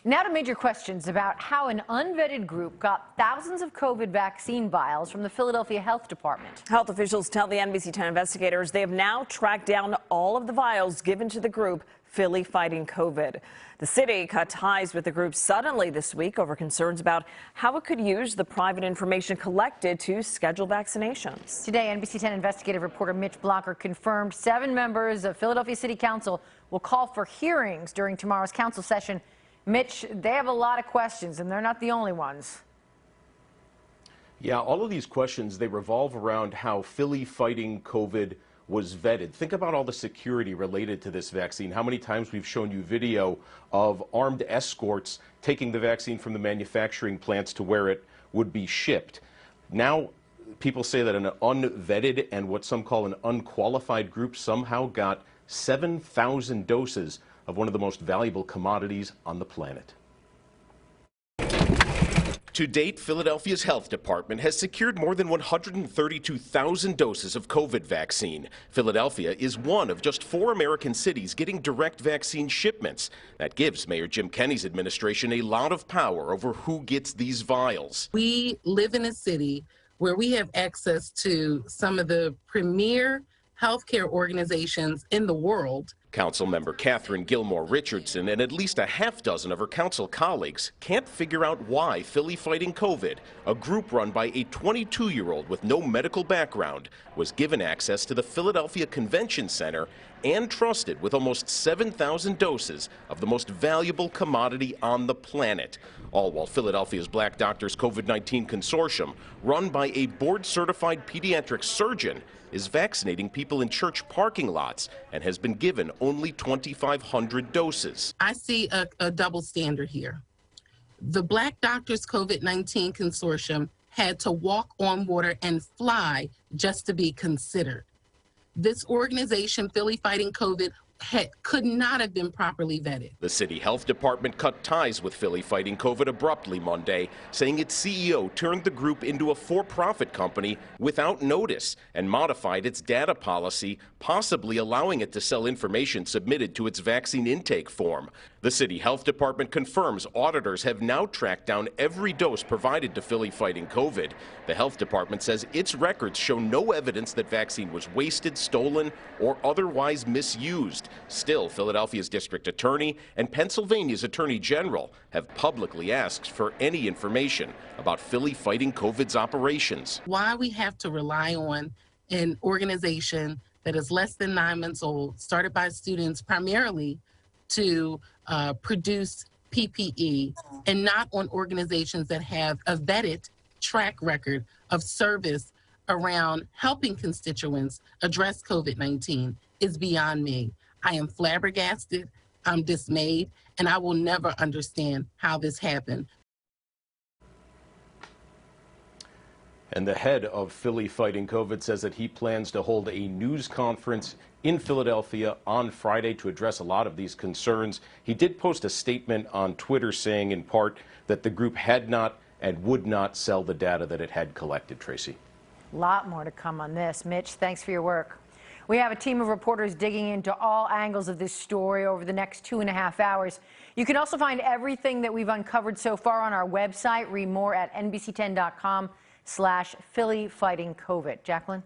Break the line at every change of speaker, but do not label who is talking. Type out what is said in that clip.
Now to major questions about how an unvetted group got thousands of COVID vaccine vials from the Philadelphia Health Department.
Health officials tell the NBC10 investigators they have now tracked down all of the vials given to the group Philly Fighting COVID. The city cut ties with the group suddenly this week over concerns about how it could use the private information collected to schedule vaccinations.
Today, NBC10 investigative reporter Mitch Blacher confirmed 7 members of Philadelphia City Council will call for hearings during tomorrow's council session. Mitch, they have a lot of questions, and they're not the only ones.
Yeah, all of these questions, they revolve around how Philly Fighting COVID was vetted. Think about all the security related to this vaccine. How many times we've shown you video of armed escorts taking the vaccine from the manufacturing plants to where it would be shipped. Now, people say that an unvetted and what some call an unqualified group somehow got 7,000 doses of one of the most valuable commodities on the planet. To date, Philadelphia's health department has secured more than 132,000 doses of COVID vaccine. Philadelphia is one of just 4 American cities getting direct vaccine shipments. That gives Mayor Jim Kenney's administration a lot of power over who gets these vials.
We live in a city where we have access to some of the premier healthcare organizations in the world.
Councilmember Catherine Gilmore Richardson and at least a half dozen of her council colleagues can't figure out why Philly Fighting COVID, a group run by a 22-year-old with no medical background, was given access to the Philadelphia Convention Center and trusted with almost 7,000 doses of the most valuable commodity on the planet. All while Philadelphia's Black Doctors COVID-19 Consortium, run by a board-certified pediatric surgeon, is vaccinating people in church parking lots and has been given only 2,500 doses.
I see a double standard here. The Black Doctors COVID-19 Consortium had to walk on water and fly just to be considered. This organization, Philly Fighting COVID, could not have been properly vetted.
The city health department cut ties with Philly Fighting COVID abruptly Monday, saying its CEO turned the group into a for-profit company without notice and modified its data policy, possibly allowing it to sell information submitted to its vaccine intake form. The city health department confirms auditors have now tracked down every dose provided to Philly Fighting COVID. The health department says its records show no evidence that vaccine was wasted, stolen, or otherwise misused. Still, Philadelphia's district attorney and Pennsylvania's attorney general have publicly asked for any information about Philly Fighting COVID's operations.
Why we have to rely on an organization that is less than 9 months old, started by students primarily to produce PPE, and not on organizations that have a vetted track record of service around helping constituents address COVID-19 is beyond me. I am flabbergasted, I'm dismayed, and I will never understand how this happened.
And the head of Philly Fighting COVID says that he plans to hold a news conference in Philadelphia on Friday to address a lot of these concerns. He did post a statement on Twitter saying in part that the group had not and would not sell the data that it had collected. Tracy.
A lot more to come on this. Mitch, thanks for your work. We have a team of reporters digging into all angles of this story over the next 2.5 hours. You can also find everything that we've uncovered so far on our website. Read more at NBC10.com/Philly Fighting COVID. Jacqueline?